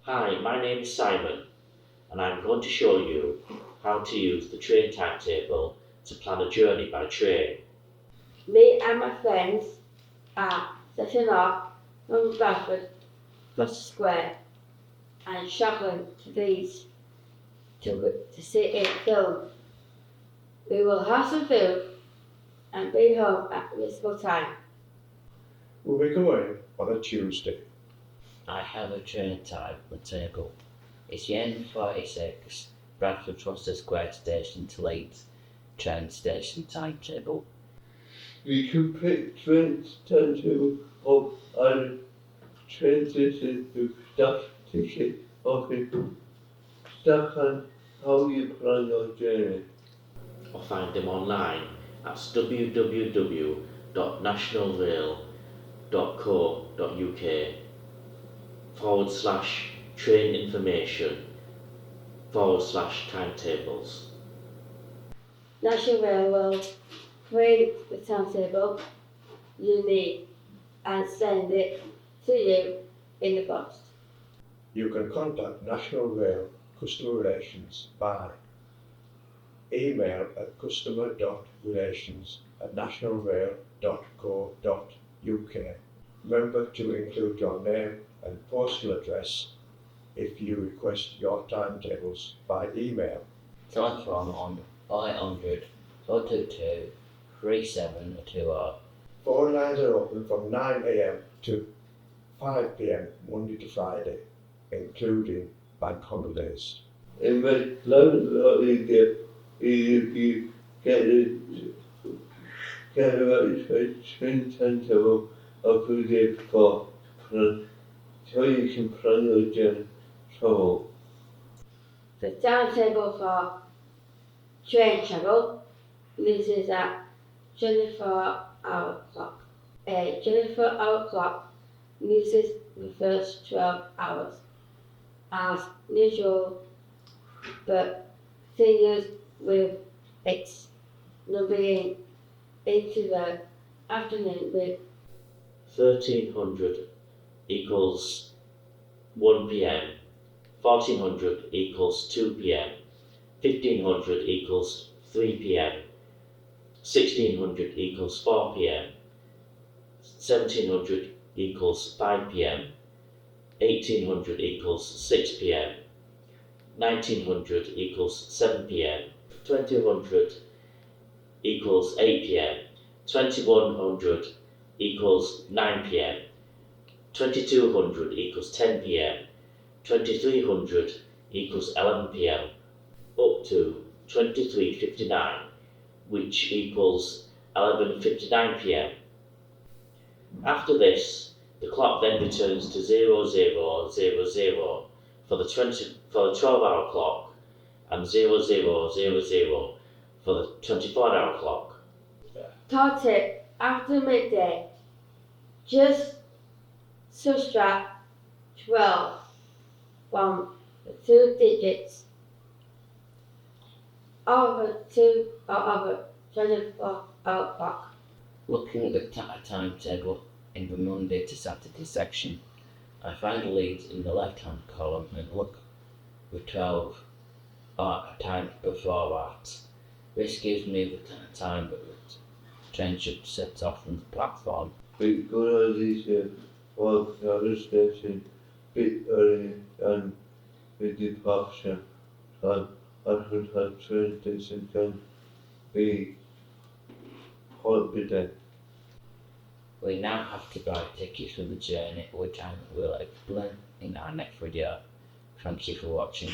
Hi, my name is Simon, and I'm going to show you how to use the train timetable to plan a journey by train. Me and my friends are setting off from Bradford, Gloucester Square, and travelling to these to see it filmed. We will have some food and be home at a reasonable time. We'll be going on a Tuesday. I have a train timetable. It's the N46 Bradford Gloucester Square Station to Leeds train station timetable. You can pick train timetable up and train station to staff ticket office. Staff on how you plan your journey. Or find them online at www.nationalrail.co.uk/train information/timetables. National Rail will create the timetable you need and send it to you in the post. You can contact National Rail Customer Relations by email at customer.relations@nationalrail.co.uk. Remember to include your name and postal address if you request your timetables by email. Telephone on 0800 422 3720. Phone lines are open from 9 a.m. to 5 p.m. Monday to Friday, including bank holidays. It makes life a lot easier if you get the right train timetable of the day before, so you can plan your journey travel. The timetable for train travel uses a 24-hour clock. A 24-hour clock uses the first 12 hours as usual, but continues with its numbering into the afternoon with 1300 equals 1 p.m, 1400 equals 2 p.m, 1500 equals 3 p.m, 1600 equals 4 p.m, 1700 equals 5 p.m, 1800 equals 6 p.m, 1900 equals 7 p.m, 2000 equals 8 p.m, 2100 equals 9 p.m, 2200 equals 10 p.m, 2300 equals 11 p.m, up to 2359, which equals 11:59 p.m. After this, the clock then returns to 0000 for the 12-hour clock and 0000 for the 24-hour clock. top tip after midday. Just subtract 12 from the two digits of a 24-hour clock. Looking at the timetable in the Monday to Saturday section, I find Leeds in the left-hand column and look with 12 times before that. This gives me the time that the train should set off from the platform. It's good idea for the station bit early and the departure time at the train station can be confident. We now have to buy tickets for the journey, which I will explain in our next video. Thank you for watching.